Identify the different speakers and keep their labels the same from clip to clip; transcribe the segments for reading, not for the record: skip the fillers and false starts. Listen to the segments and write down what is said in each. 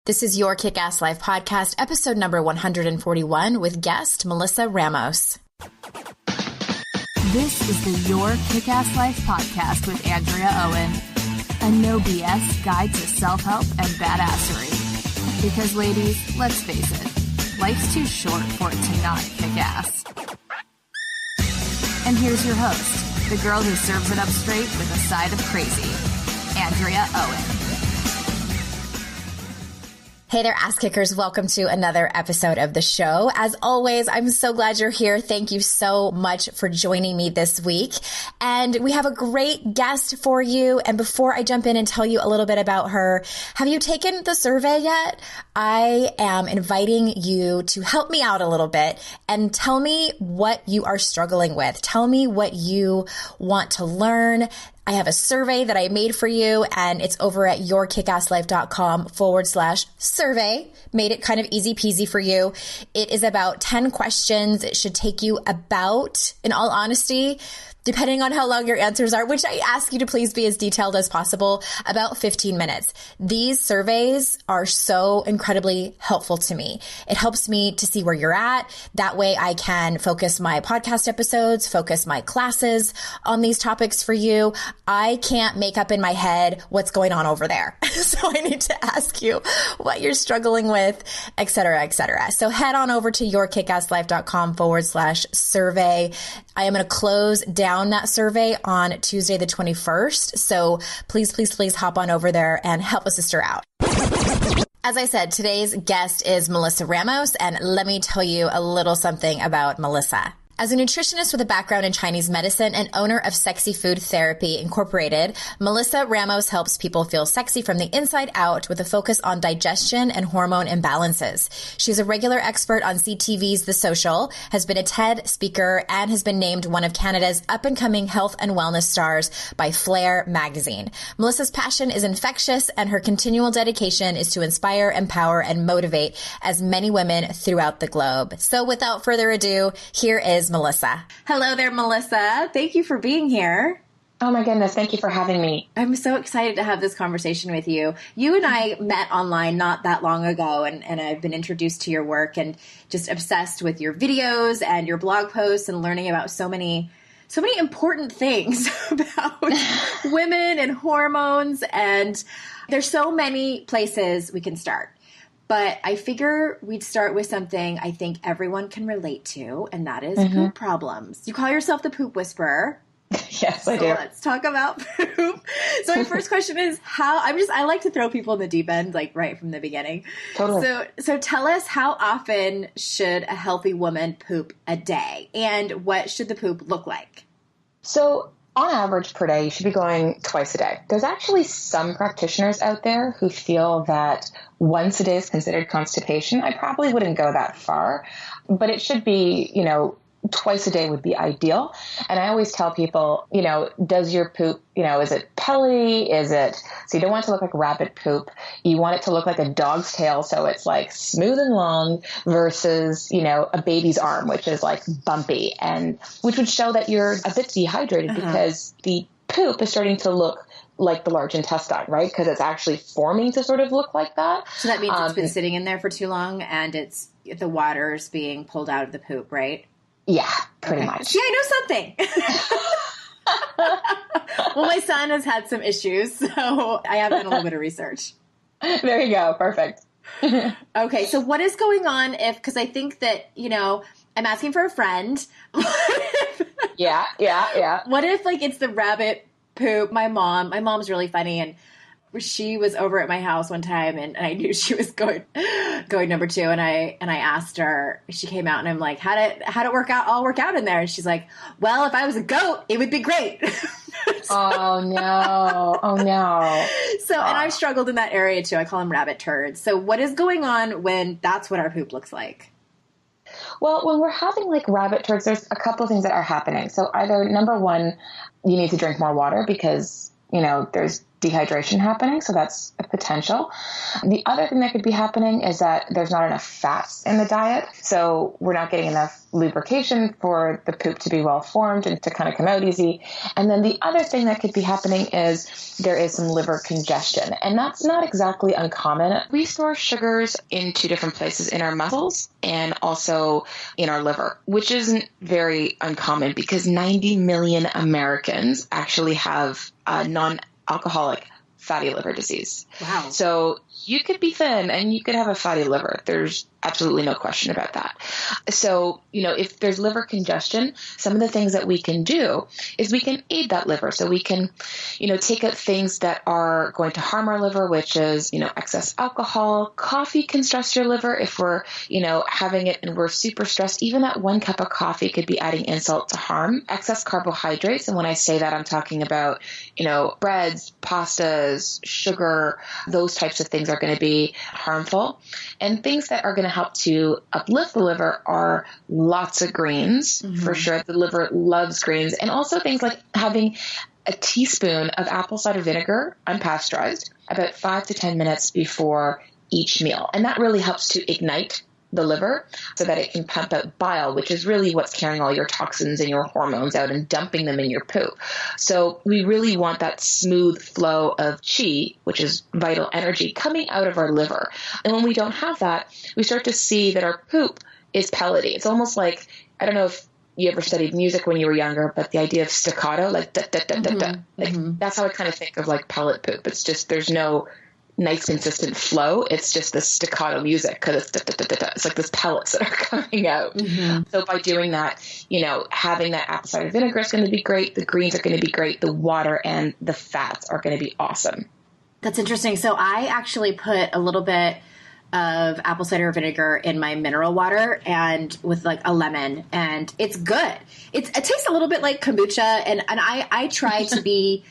Speaker 1: This is Your Kick-Ass Life podcast, episode number 141 with guest Melissa Ramos.
Speaker 2: This is the Your Kick-Ass Life podcast with Andrea Owen, a no BS guide to self-help and badassery. Because ladies, let's face it, life's too short for it to not kick ass. And here's your host, the girl who serves it up straight with a side of crazy, Andrea Owen.
Speaker 1: Hey there, ass kickers. Welcome to another episode of the show. As always, I'm so glad you're here. Thank you so much for joining me this week. And we have a great guest for you. And before I jump in and tell you a little bit about her, have you taken the survey yet? I am inviting you to help me out a little bit and tell me what you are struggling with. Tell me what you want to learn. I have a survey that I made for you, and it's over at yourkickasslife.com/survey. Made it kind of easy peasy for you. It is about 10 questions. It should take you about, in all honesty, depending on how long your answers are, which I ask you to please be as detailed as possible, about 15 minutes. These surveys are so incredibly helpful to me. It helps me to see where you're at. That way I can focus my podcast episodes, focus my classes on these topics for you. I can't make up in my head what's going on over there. So I need to ask you what you're struggling with, et cetera, et cetera. So head on over to yourkickasslife.com/survey. I am going to close down that survey on Tuesday, the 21st. So please hop on over there and help a sister out. As I said, today's guest is Melissa Ramos, and let me tell you a little something about Melissa. As a nutritionist with a background in Chinese medicine and owner of Sexy Food Therapy Incorporated, Melissa Ramos helps people feel sexy from the inside out with a focus on digestion and hormone imbalances. She's a regular expert on CTV's The Social, has been a TED speaker, and has been named one of Canada's up-and-coming health and wellness stars by Flair magazine. Melissa's passion is infectious, and her continual dedication is to inspire, empower, and motivate as many women throughout the globe. So without further ado, here is Melissa. Hello there, Melissa. Thank you for being here.
Speaker 3: Oh my goodness. Thank you for having me.
Speaker 1: I'm so excited to have this conversation with you. You and I met online not that long ago, and I've been introduced to your work and just obsessed with your videos and your blog posts and learning about so many important things about women and hormones. And there's so many places we can start. But I figure we'd start with something I think everyone can relate to, and that is poop problems. You call yourself the poop whisperer.
Speaker 3: Yes, I do.
Speaker 1: Let's talk about poop. So my first question is I like to throw people in the deep end, like right from the beginning.
Speaker 3: Totally.
Speaker 1: So tell us, how often should a healthy woman poop a day, and what should the poop look like?
Speaker 3: So on average per day, you should be going twice a day. There's actually some practitioners out there who feel that once a day is considered constipation. I probably wouldn't go that far, but it should be, twice a day would be ideal. And I always tell people, does your poop, is it pellety? So you don't want it to look like rabbit poop. You want it to look like a dog's tail. So it's like smooth and long versus, a baby's arm, which is like bumpy, and which would show that you're a bit dehydrated because the poop is starting to look like the large intestine, right? Because it's actually forming to sort of look like that.
Speaker 1: So that means it's been sitting in there for too long and the water's being pulled out of the poop, right?
Speaker 3: Yeah, pretty much.
Speaker 1: See, I know something. Well, my son has had some issues, so I have done a little bit of research.
Speaker 3: There you go. Perfect.
Speaker 1: Okay, so what is going on because I think that, I'm asking for a friend.
Speaker 3: Yeah.
Speaker 1: What if it's the rabbit poop? My mom's really funny, and she was over at my house one time, and I knew she was going number 2, and I asked her. She came out, and I'm like, how'd it work out? I'll work out in there, and she's like, well, if I was a goat, it would be great.
Speaker 3: Oh no!
Speaker 1: So, and I've struggled in that area too. I call them rabbit turds. So, what is going on when that's what our poop looks like?
Speaker 3: Well, when we're having rabbit turds, there's a couple of things that are happening. So either number one, you need to drink more water because, there's dehydration happening. So that's a potential. The other thing that could be happening is that there's not enough fats in the diet. So we're not getting enough lubrication for the poop to be well formed and to kind of come out easy. And then the other thing that could be happening is there is some liver congestion. And that's not exactly uncommon. We store sugars in two different places, in our muscles and also in our liver, which isn't very uncommon because 90 million Americans actually have non-alcoholic fatty liver disease.
Speaker 1: Wow.
Speaker 3: So you could be thin and you could have a fatty liver. There's absolutely no question about that. So, if there's liver congestion, some of the things that we can do is we can aid that liver. So we can, take out things that are going to harm our liver, which is, excess alcohol. Coffee can stress your liver if we're, having it and we're super stressed. Even that 1 cup of coffee could be adding insult to harm. Excess carbohydrates. And when I say that, I'm talking about, breads, pastas, sugar, those types of things are going to be harmful. And things that are going to help to uplift the liver are lots of greens, for sure. The liver loves greens. And also things like having a teaspoon of apple cider vinegar, unpasteurized, about 5 to 10 minutes before each meal. And that really helps to ignite the liver so that it can pump out bile, which is really what's carrying all your toxins and your hormones out and dumping them in your poop. So we really want that smooth flow of qi, which is vital energy, coming out of our liver. And when we don't have that, we start to see that our poop is pellety. It's almost like, I don't know if you ever studied music when you were younger, but the idea of staccato, like da, da, da, da, da, like that's how I kind of think of like pellet poop. It's just, there's no nice consistent flow. It's just this staccato music because it's like this pellets that are coming out. So by doing that, having that apple cider vinegar is going to be great. The greens are going to be great. The water and the fats are going to be awesome.
Speaker 1: That's interesting. So I actually put a little bit of apple cider vinegar in my mineral water and with like a lemon, and it's good. It tastes a little bit like kombucha, and I try to be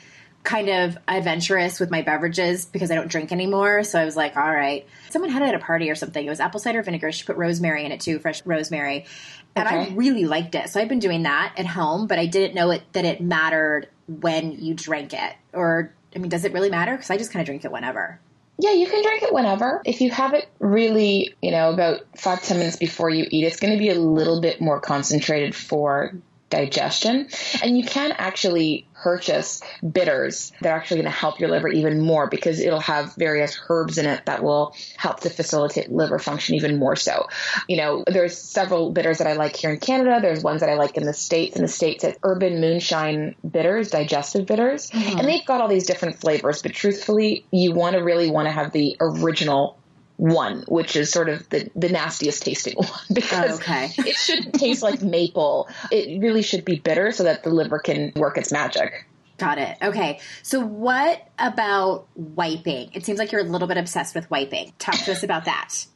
Speaker 1: kind of adventurous with my beverages because I don't drink anymore. So I was like, all right. Someone had it at a party or something. It was apple cider vinegar. She put rosemary in it too, fresh rosemary. And I really liked it. So I've been doing that at home, but I didn't know that it mattered when you drank it. Or, does it really matter? Because I just kind of drink it whenever.
Speaker 3: Yeah, you can drink it whenever. If you have it really, about 5-10 minutes before you eat, it's going to be a little bit more concentrated for digestion. And you can actually purchase bitters that are actually going to help your liver even more because it'll have various herbs in it that will help to facilitate liver function even more so. There's several bitters that I like here in Canada. There's ones that I like in the States. In the States, it's Urban Moonshine bitters, digestive bitters. And they've got all these different flavors. But truthfully, you really want to have the original one, which is sort of the nastiest tasting one because it shouldn't taste like maple. It really should be bitter so that the liver can work its magic.
Speaker 1: Got it. Okay. So what about wiping? It seems like you're a little bit obsessed with wiping. Talk to us about that.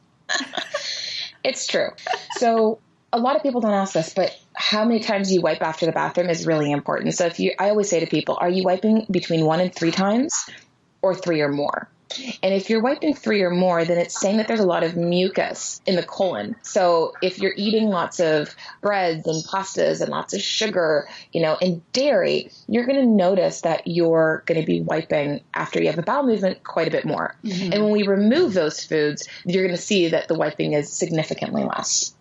Speaker 3: It's true. So a lot of people don't ask this, but how many times you wipe after the bathroom is really important. So I always say to people, are you wiping between 1 and 3 times or 3 or more? And if you're wiping 3 or more, then it's saying that there's a lot of mucus in the colon. So if you're eating lots of breads and pastas and lots of sugar, and dairy, you're going to notice that you're going to be wiping after you have a bowel movement quite a bit more. And when we remove those foods, you're going to see that the wiping is significantly less.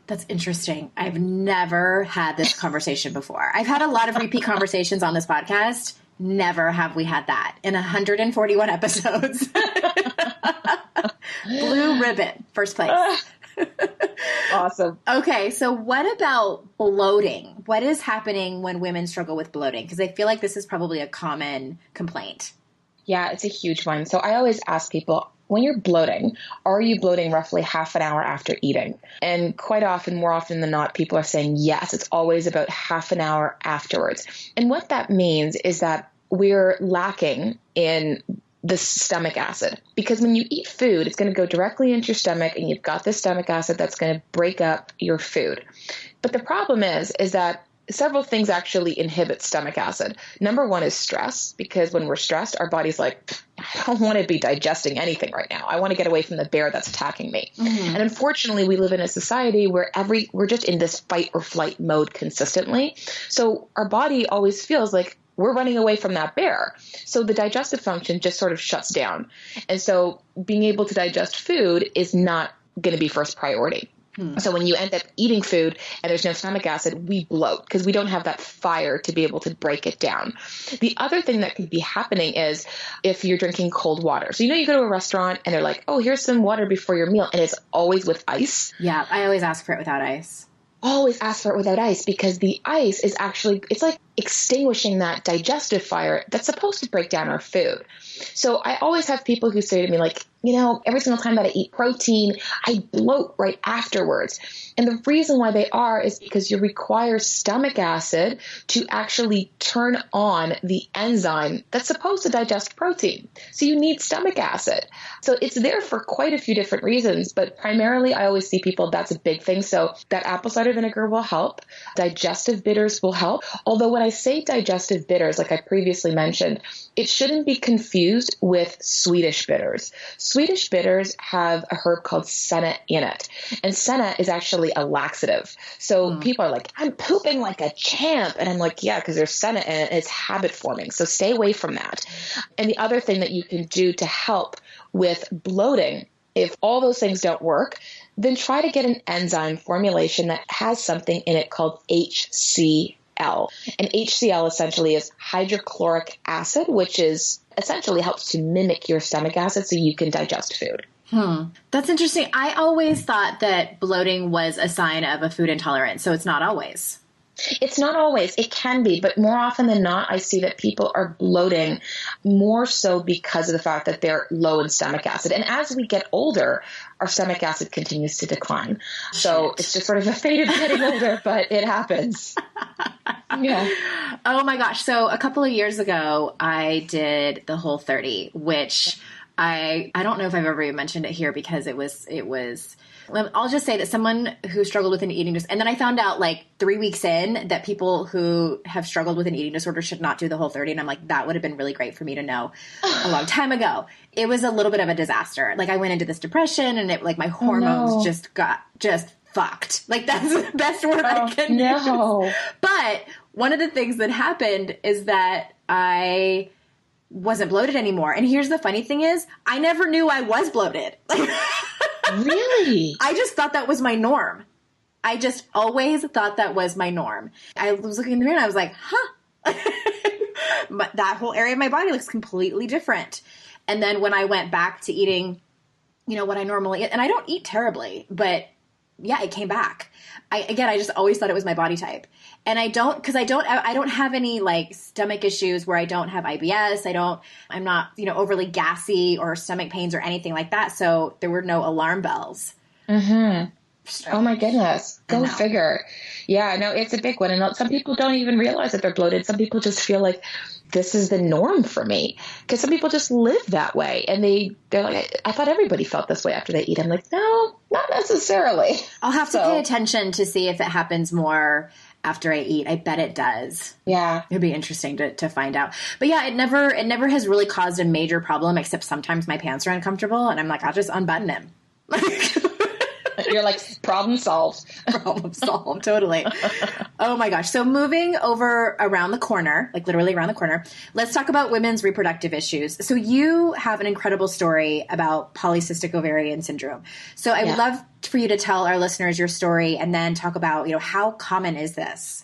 Speaker 1: That's interesting. I've never had this conversation before. I've had a lot of repeat conversations on this podcast. Never have we had that in 141 episodes. Blue ribbon, first place.
Speaker 3: Awesome.
Speaker 1: Okay, so what about bloating? What is happening when women struggle with bloating? Because I feel like this is probably a common complaint.
Speaker 3: Yeah, it's a huge one. So I always ask people, when you're bloating, are you bloating roughly half an hour after eating? And quite often, more often than not, people are saying yes. It's always about half an hour afterwards. And what that means is that we're lacking in the stomach acid. Because when you eat food, it's going to go directly into your stomach, and you've got this stomach acid that's going to break up your food. But the problem is that several things actually inhibit stomach acid. Number one is stress, because when we're stressed, our body's like, I don't want to be digesting anything right now. I want to get away from the bear that's attacking me. And unfortunately, we live in a society where we're just in this fight or flight mode consistently. So our body always feels like we're running away from that bear. So the digestive function just sort of shuts down. And so being able to digest food is not going to be first priority. So when you end up eating food and there's no stomach acid, we bloat because we don't have that fire to be able to break it down. The other thing that could be happening is if you're drinking cold water. So, you go to a restaurant and they're like, oh, here's some water before your meal. And it's always with ice.
Speaker 1: Yeah, I always ask for it without ice.
Speaker 3: Always ask for it without ice because the ice is actually, it's like extinguishing that digestive fire that's supposed to break down our food. So I always have people who say to me like, every single time that I eat protein, I bloat right afterwards. And the reason why they are is because you require stomach acid to actually turn on the enzyme that's supposed to digest protein. So you need stomach acid. So it's there for quite a few different reasons, but primarily I always see people, that's a big thing. So that apple cider vinegar will help. Digestive bitters will help. Although when I say digestive bitters, like I previously mentioned, it shouldn't be confused with Swedish bitters. Swedish bitters have a herb called senna in it. And senna is actually a laxative. So people are like, I'm pooping like a champ. And I'm like, yeah, because there's senna in it and it's habit forming. So stay away from that. And the other thing that you can do to help with bloating, if all those things don't work, then try to get an enzyme formulation that has something in it called HCl. And HCl essentially is hydrochloric acid, which is essentially helps to mimic your stomach acid so you can digest food.
Speaker 1: That's interesting. I always thought that bloating was a sign of a food intolerance, so it's not always.
Speaker 3: It's not always. It can be, but more often than not, I see that people are bloating more so because of the fact that they're low in stomach acid. And as we get older, our stomach acid continues to decline. So it's just sort of a fate of getting older, but it happens. Yeah.
Speaker 1: Oh my gosh. So a couple of years ago, I did the Whole30, which I don't know if I've ever even mentioned it here because it was, I'll just say that someone who struggled with an eating disorder, and then I found out like 3 weeks in that people who have struggled with an eating disorder should not do the Whole30. And I'm like, that would have been really great for me to know a long time ago. It was a little bit of a disaster. Like I went into this depression and my hormones just fucked. Like that's the best word I can use. But one of the things that happened is that I wasn't bloated anymore. And here's the funny thing is I never knew I was bloated.
Speaker 3: Really?
Speaker 1: I just thought that was my norm. I just always thought that was my norm. I was looking in the mirror and I was like, but that whole area of my body looks completely different. And then when I went back to eating, what I normally eat, and I don't eat terribly, but yeah, it came back. I just always thought it was my body type. And I don't have any like stomach issues where I don't have IBS. I'm not, overly gassy or stomach pains or anything like that. So there were no alarm bells.
Speaker 3: Mm-hmm. Oh my goodness. Go figure. Yeah, no, it's a big one. And some people don't even realize that they're bloated. Some people just feel like this is the norm for me because some people just live that way. And they're like, I thought everybody felt this way after they eat. I'm like, no, not necessarily.
Speaker 1: I'll have to pay attention to see if it happens more after I eat. I bet it does.
Speaker 3: Yeah.
Speaker 1: It'd be interesting to find out. But yeah, it never has really caused a major problem, except sometimes my pants are uncomfortable and I'm like, I'll just unbutton them.
Speaker 3: You're like, problem solved.
Speaker 1: Problem solved. Totally. Oh my gosh. So moving over around the corner, like literally around the corner, let's talk about women's reproductive issues. So you have an incredible story about polycystic ovarian syndrome. So I would love for you to tell our listeners your story and then talk about, how common is this?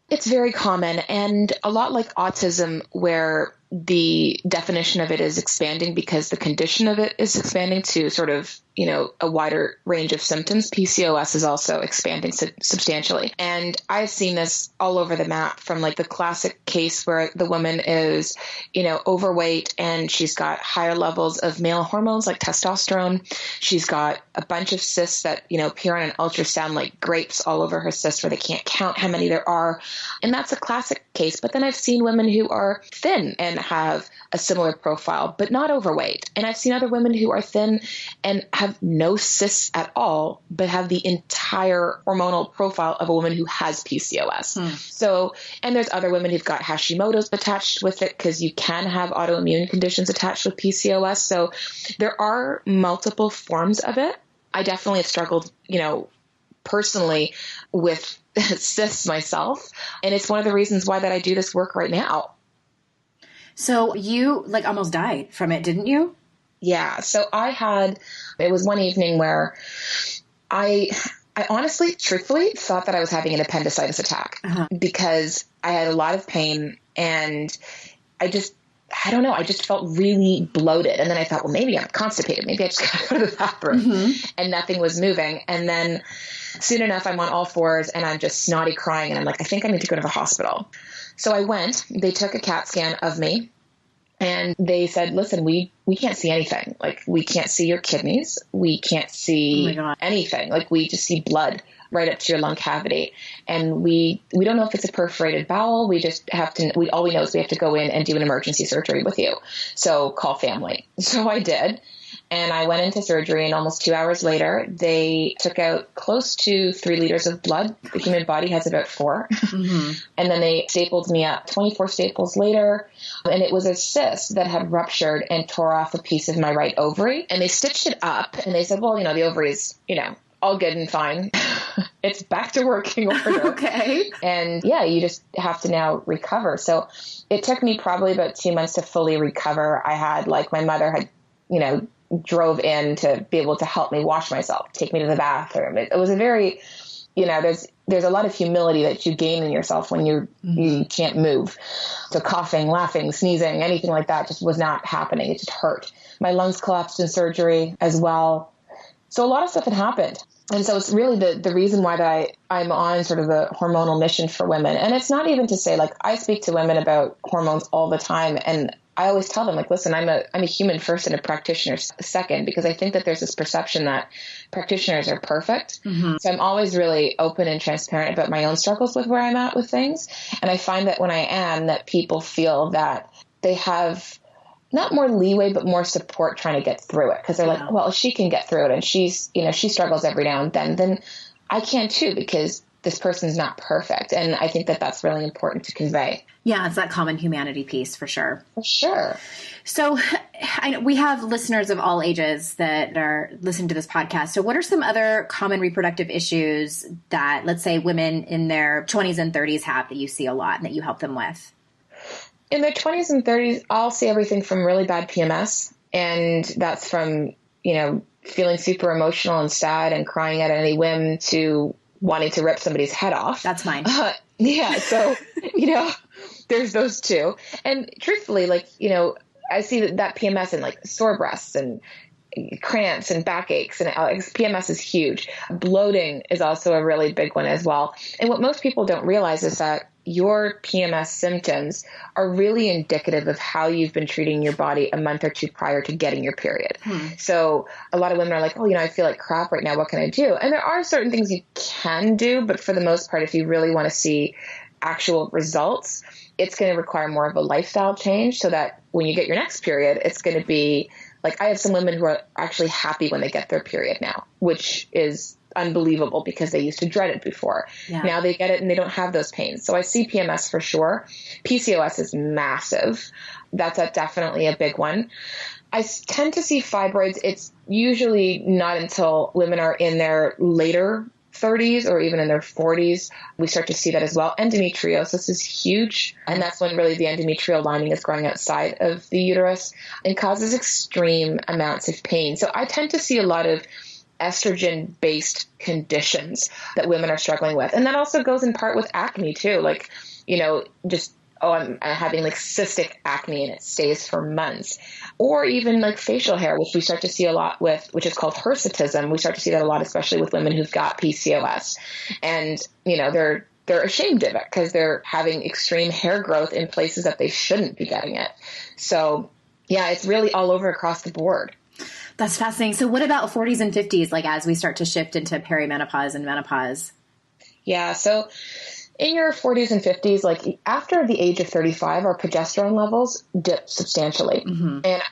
Speaker 3: It's very common and a lot like autism where the definition of it is expanding because the condition of it is expanding to sort of, a wider range of symptoms. PCOS is also expanding substantially. And I've seen this all over the map from like the classic case where the woman is, overweight and she's got higher levels of male hormones like testosterone. She's got a bunch of cysts that, appear on an ultrasound like grapes all over her cysts where they can't count how many there are. And that's a classic case. But then I've seen women who are thin and have a similar profile, but not overweight. And I've seen other women who are thin and have no cysts at all, but have the entire hormonal profile of a woman who has PCOS. So, and there's other women who've got Hashimoto's attached with it because you can have autoimmune conditions attached with PCOS. So there are multiple forms of it. I definitely have struggled, personally with cysts myself. And it's one of the reasons why that I do this work right now.
Speaker 1: So you like almost died from it, didn't you?
Speaker 3: Yeah. So it was one evening where I honestly, truthfully thought that I was having an appendicitis attack because I had a lot of pain and I don't know. I just felt really bloated. And then I thought, well, maybe I'm constipated. Maybe I just got to go to the bathroom and nothing was moving. And then soon enough, I'm on all fours and I'm just snotty crying. And I'm like, I think I need to go to the hospital. So I went, they took a CAT scan of me and they said, listen, we can't see anything. Like we can't see your kidneys. We can't see anything. Like we just see blood right up to your lung cavity. And we don't know if it's a perforated bowel. We just have to, all we know is we have to go in and do an emergency surgery with you. So call family. So I did. And I went into surgery and almost 2 hours later, they took out close to 3 liters of blood. The human body has about 4. And then they stapled me up 24 staples later. And it was a cyst that had ruptured and tore off a piece of my right ovary. And they stitched it up and they said, well, the ovary is, all good and fine. It's back to working order.
Speaker 1: Okay.
Speaker 3: And yeah, you just have to now recover. So it took me probably about 2 months to fully recover. I had my mother had, drove in to be able to help me wash myself, take me to the bathroom. It was a very, there's a lot of humility that you gain in yourself when you can't move. So coughing, laughing, sneezing, anything like that just was not happening. It just hurt. My lungs collapsed in surgery as well. So a lot of stuff had happened. And so it's really the reason why that I'm on sort of the hormonal mission for women. And it's not even to say I speak to women about hormones all the time. And I always tell them listen, I'm a human first and a practitioner second, because I think that there's this perception that practitioners are perfect. So I'm always really open and transparent about my own struggles with where I'm at with things. And I find that when I am, that people feel that they have not more leeway, but more support trying to get through it. Cause they're like, well, if she can get through it and she's, she struggles every now and then I can too, because this person's not perfect. And I think that that's really important to convey.
Speaker 1: Yeah. It's that common humanity piece for sure.
Speaker 3: For sure.
Speaker 1: So I know we have listeners of all ages that are listening to this podcast. So what are some other common reproductive issues that, let's say, women in their 20s and 30s have that you see a lot and that you help them with?
Speaker 3: In their 20s and 30s, I'll see everything from really bad PMS. And that's from, feeling super emotional and sad and crying at any whim to wanting to rip somebody's head off.
Speaker 1: That's mine.
Speaker 3: Yeah. So, there's those two. And truthfully, I see that PMS and sore breasts and cramps and backaches, and PMS is huge. Bloating is also a really big one as well. And what most people don't realize is that your PMS symptoms are really indicative of how you've been treating your body a month or two prior to getting your period. So a lot of women are like, oh, I feel like crap right now. What can I do? And there are certain things you can do, but for the most part, if you really want to see actual results, it's going to require more of a lifestyle change so that when you get your next period, it's going to be I have some women who are actually happy when they get their period now, which is unbelievable because they used to dread it before. Yeah. Now they get it and they don't have those pains. So I see PMS for sure. PCOS is massive. That's definitely a big one. I tend to see fibroids. It's usually not until women are in their later 30s or even in their 40s, we start to see that as well. Endometriosis is huge. And that's when really the endometrial lining is growing outside of the uterus and causes extreme amounts of pain. So I tend to see a lot of estrogen-based conditions that women are struggling with. And that also goes in part with acne too. I'm having cystic acne and it stays for months. Or even facial hair, which we start to see a lot with, which is called hirsutism. We start to see that a lot, especially with women who've got PCOS. And, they're ashamed of it because they're having extreme hair growth in places that they shouldn't be getting it. So yeah, it's really all over across the board.
Speaker 1: That's fascinating. So what about 40s and 50s, as we start to shift into perimenopause and menopause?
Speaker 3: Yeah. So in your 40s and 50s, after the age of 35, our progesterone levels dip substantially. And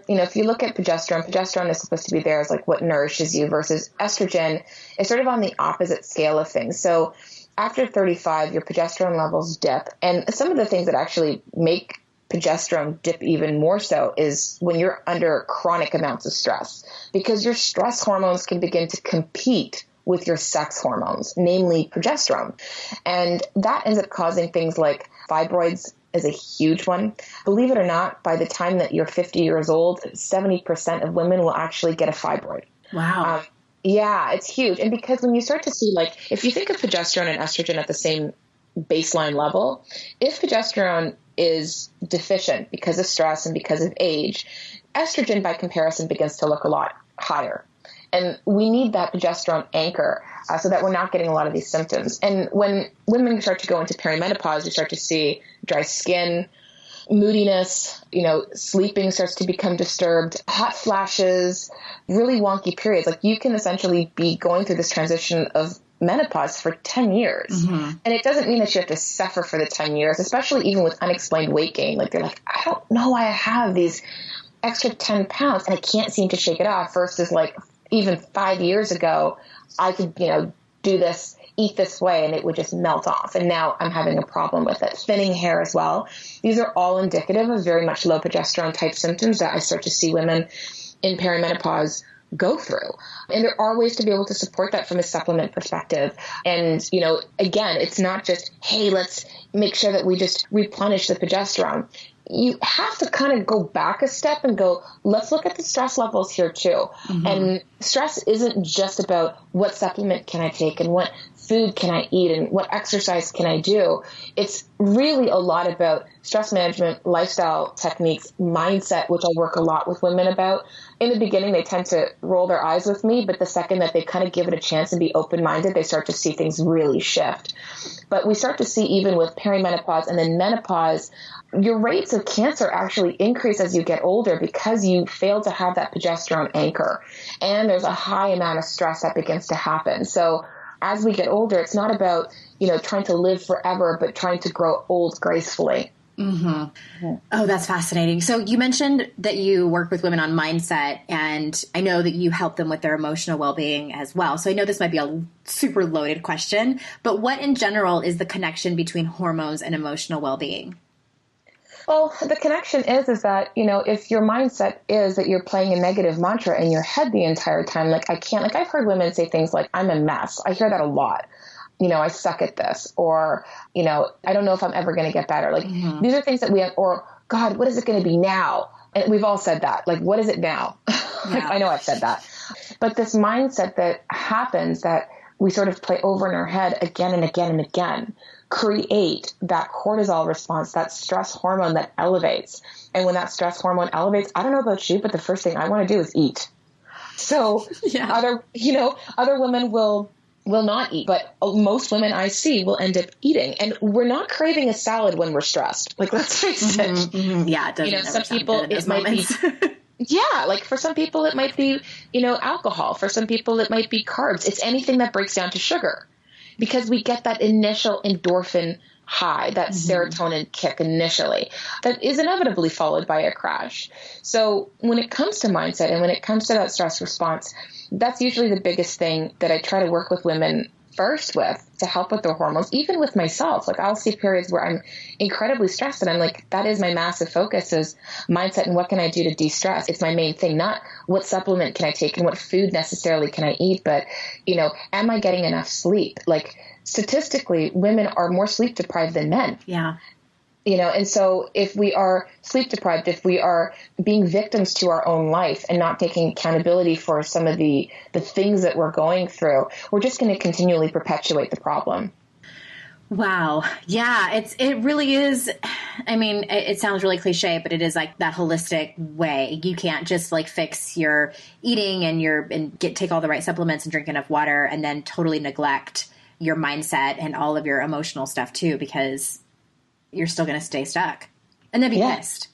Speaker 3: if you look at progesterone is supposed to be there as what nourishes you versus estrogen is sort of on the opposite scale of things. So after 35, your progesterone levels dip. And some of the things that actually make progesterone dip even more so is when you're under chronic amounts of stress, because your stress hormones can begin to compete with your sex hormones, namely progesterone. And that ends up causing things like fibroids is a huge one. Believe it or not, by the time that you're 50 years old, 70% of women will actually get a fibroid.
Speaker 1: Wow.
Speaker 3: Yeah, it's huge. And because when you start to see, like, if you think of progesterone and estrogen at the same baseline level, if progesterone is deficient because of stress and because of age, estrogen by comparison begins to look a lot higher. And we need that progesterone anchor so that we're not getting a lot of these symptoms. And when women start to go into perimenopause, you start to see dry skin, moodiness, sleeping starts to become disturbed, hot flashes, really wonky periods. Like, you can essentially be going through this transition of menopause for 10 years. Mm-hmm. And it doesn't mean that you have to suffer for the 10 years, especially even with unexplained weight gain. Like, they're like, I don't know why I have these extra 10 pounds and I can't seem to shake it off, versus like even 5 years ago, I could, do this, eat this way, and it would just melt off. And now I'm having a problem with it. Thinning hair as well. These are all indicative of very much low progesterone type symptoms that I start to see women in perimenopause go through. And there are ways to be able to support that from a supplement perspective. And, again, it's not just, hey, let's make sure that we just replenish the progesterone. You have to kind of go back a step and go, let's look at the stress levels here too. Mm-hmm. And stress isn't just about what supplement can I take and what food can I eat and what exercise can I do. It's really a lot about stress management, lifestyle techniques, mindset, which I work a lot with women about. In the beginning, they tend to roll their eyes with me, but the second that they kind of give it a chance and be open-minded, they start to see things really shift. But we start to see, even with perimenopause and then menopause, your rates of cancer actually increase as you get older because you fail to have that progesterone anchor. And there's a high amount of stress that begins to happen. So as we get older, it's not about, trying to live forever, but trying to grow old gracefully.
Speaker 1: Mm-hmm. Oh, that's fascinating. So you mentioned that you work with women on mindset, and I know that you help them with their emotional well-being as well. So I know this might be a super loaded question, but what in general is the connection between hormones and emotional well-being?
Speaker 3: Well, the connection is that, if your mindset is that you're playing a negative mantra in your head the entire time, I've heard women say things like, I'm a mess. I hear that a lot. I suck at this, or, I don't know if I'm ever going to get better. Like, mm-hmm. These are things that we have, or God, what is it going to be now? And we've all said that. Like, what is it now? Yeah. I know I've said that. But this mindset that happens that we sort of play over in our head again and again and again, create that cortisol response, that stress hormone that elevates. And when that stress hormone elevates, I don't know about you, but the first thing I want to do is eat. So yeah. Other women will not eat, but most women I see will end up eating. And we're not craving a salad when we're stressed. Like, let's face it.
Speaker 1: Mm-hmm. Yeah, it doesn't.
Speaker 3: Some people, it might be, yeah, like for some people it might be, alcohol. For some people it might be carbs. It's anything that breaks down to sugar, because we get that initial endorphin high, that serotonin kick initially, that is inevitably followed by a crash. So when it comes to mindset and when it comes to that stress response, that's usually the biggest thing that I try to work with women first with to help with their hormones, even with myself. Like, I'll see periods where I'm incredibly stressed and I'm like, that is my massive focus, is mindset and what can I do to de-stress? It's my main thing, not what supplement can I take and what food necessarily can I eat, but, am I getting enough sleep? Like, statistically, women are more sleep deprived than men.
Speaker 1: Yeah.
Speaker 3: And so if we are sleep deprived, if we are being victims to our own life and not taking accountability for some of the things that we're going through, we're just going to continually perpetuate the problem.
Speaker 1: Wow. Yeah, it really is. I mean, it sounds really cliche, but it is like that holistic way. You can't just like fix your eating and take all the right supplements and drink enough water and then totally neglect your mindset and all of your emotional stuff too, because you're still going to stay stuck and then be pissed.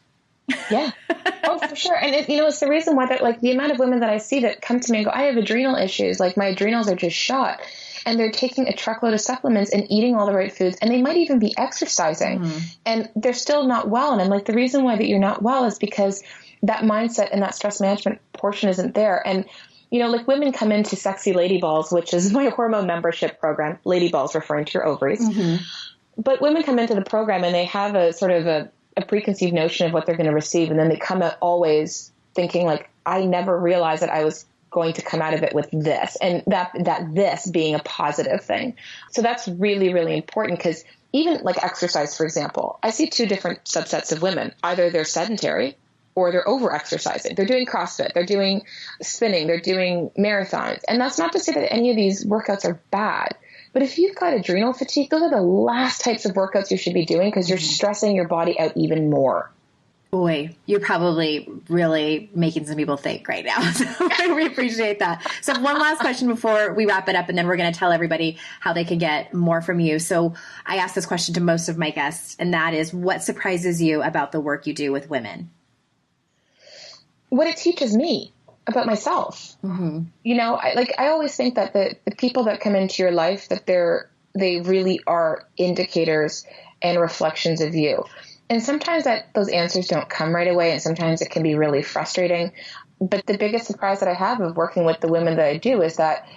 Speaker 3: Yeah. Oh, for sure. And it's the reason why that, like, the amount of women that I see that come to me and go, I have adrenal issues. Like, my adrenals are just shot, and they're taking a truckload of supplements and eating all the right foods. And they might even be exercising and they're still not well. And I'm like, the reason why that you're not well is because that mindset and that stress management portion isn't there. And, like, women come into Sexy Lady Balls, which is my hormone membership program, Lady Balls referring to your ovaries. Mm-hmm. But women come into the program and they have a sort of a preconceived notion of what they're going to receive. And then they come out always thinking, like, I never realized that I was going to come out of it with this, and that this being a positive thing. So that's really, really important, because even like exercise, for example, I see two different subsets of women. Either they're sedentary or they're over-exercising. They're doing CrossFit, they're doing spinning, they're doing marathons. And that's not to say that any of these workouts are bad. But if you've got adrenal fatigue, those are the last types of workouts you should be doing because you're stressing your body out even more.
Speaker 1: Boy, you're probably really making some people think right now. So we appreciate that. So one last question before we wrap it up, and then we're going to tell everybody how they can get more from you. So I ask this question to most of my guests, and that is, what surprises you about the work you do with women?
Speaker 3: What it teaches me about myself. Mm-hmm. You know, I always think that the people that come into your life, that they really are indicators and reflections of you. And sometimes those answers don't come right away, and sometimes it can be really frustrating. But the biggest surprise that I have of working with the women that I do is that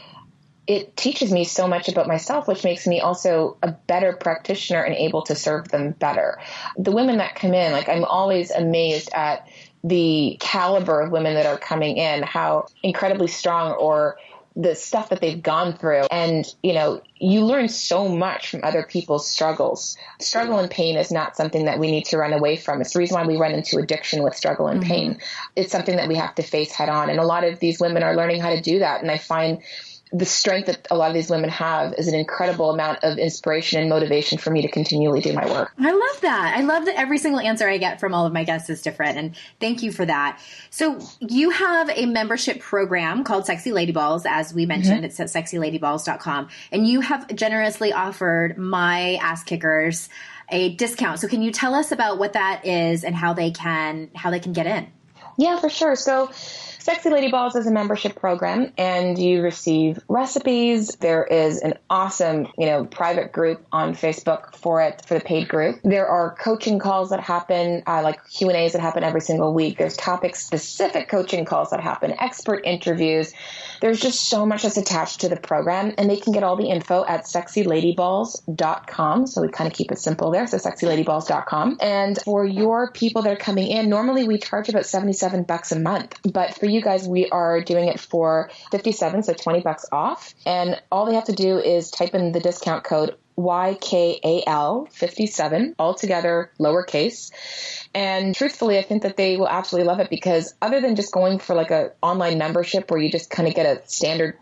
Speaker 3: it teaches me so much about myself, which makes me also a better practitioner and able to serve them better. The women that come in, like, I'm always amazed at the caliber of women that are coming in, how incredibly strong, or the stuff that they've gone through. And, you know, you learn so much from other people's struggles. Struggle and pain is not something that we need to run away from. It's the reason why we run into addiction with struggle and pain. It's something that we have to face head on. And a lot of these women are learning how to do that. And I find the strength that a lot of these women have is an incredible amount of inspiration and motivation for me to continually do my work.
Speaker 1: I love that. I love that every single answer I get from all of my guests is different. And thank you for that. So you have a membership program called Sexy Lady Balls, as we mentioned. It's at sexyladyballs.com. And you have generously offered my ass kickers a discount. So can you tell us about what that is and how they can get in?
Speaker 3: Yeah, for sure. So Sexy Lady Balls is a membership program, and you receive recipes. There is an awesome, private group on Facebook for the paid group. There are coaching calls that happen, like Q&As that happen every single week. There's topic-specific coaching calls that happen, expert interviews. There's just so much that's attached to the program, and they can get all the info at sexyladyballs.com. So we kind of keep it simple there. So sexyladyballs.com. And for your people that are coming in, normally we charge about $77 a month, but for you guys, we are doing it for $57, so $20 off. And all they have to do is type in the discount code YKAL57, all together, lowercase. And truthfully, I think that they will absolutely love it, because other than just going for like a online membership where you just kind of get a standard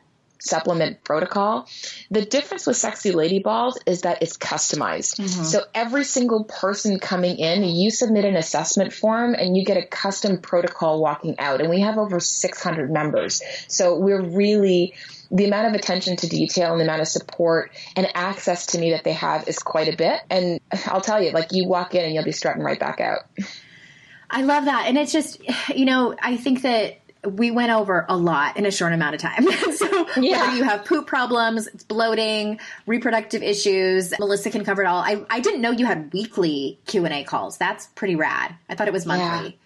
Speaker 3: supplement protocol, the difference with Sexy Lady Balls is that it's customized. So every single person coming in, you submit an assessment form and you get a custom protocol walking out. And we have over 600 members. So the amount of attention to detail and the amount of support and access to me that they have is quite a bit. And I'll tell you, like, you walk in and you'll be strutting right back out.
Speaker 1: I love that. And it's just, I think that we went over a lot in a short amount of time. So whether you have poop problems, bloating, reproductive issues, Melissa can cover it all. I didn't know you had weekly Q&A calls. That's pretty rad. I thought it was monthly.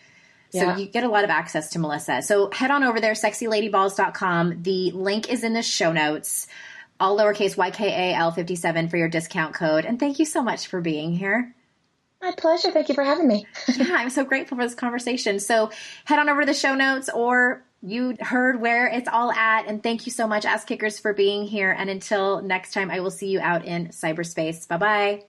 Speaker 1: So you get a lot of access to Melissa. So head on over there, sexyladyballs.com. The link is in the show notes, all lowercase YKAL57 for your discount code. And thank you so much for being here.
Speaker 3: My pleasure. Thank you for having me.
Speaker 1: Yeah, I'm so grateful for this conversation. So head on over to the show notes, or you heard where it's all at. And thank you so much, Ass Kickers, for being here. And until next time, I will see you out in cyberspace. Bye-bye.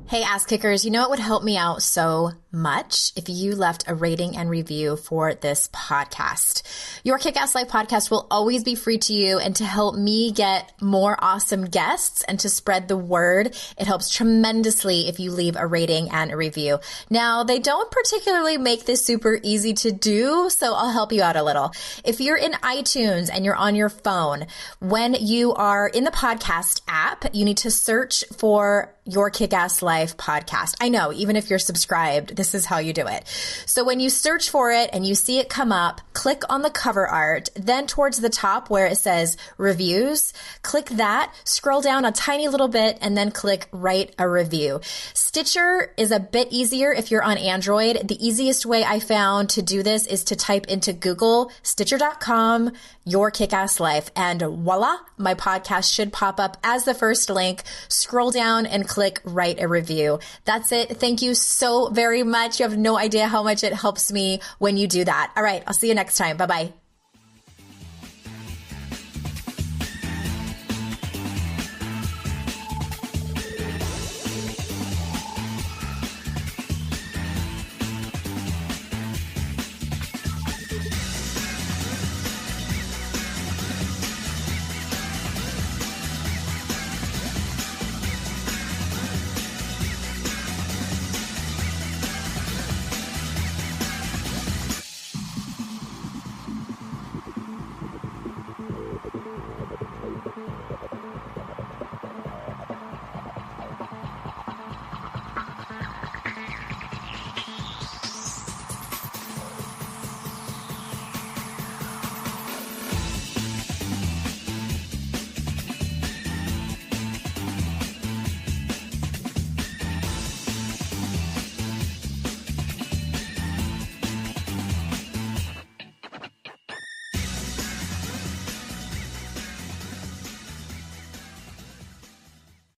Speaker 1: Hey, Ass Kickers, you know what would help me out so much? If you left a rating and review for this podcast. Your Kick-Ass Life podcast will always be free to you, and to help me get more awesome guests and to spread the word, it helps tremendously if you leave a rating and a review. Now, they don't particularly make this super easy to do, so I'll help you out a little. If you're in iTunes and you're on your phone, when you are in the podcast app, you need to search for Your Kick-Ass Life podcast. I know, even if you're subscribed, this is how you do it. So when you search for it and you see it come up, click on the cover art, then towards the top where it says reviews, click that, scroll down a tiny little bit, and then click write a review. Stitcher is a bit easier if you're on Android. The easiest way I found to do this is to type into Google, Stitcher.com, Your Kick-Ass Life, and voila, my podcast should pop up as the first link. Scroll down and click write a review. That's it. Thank you so very much. You have no idea how much it helps me when you do that. All right. I'll see you next time. Bye-bye.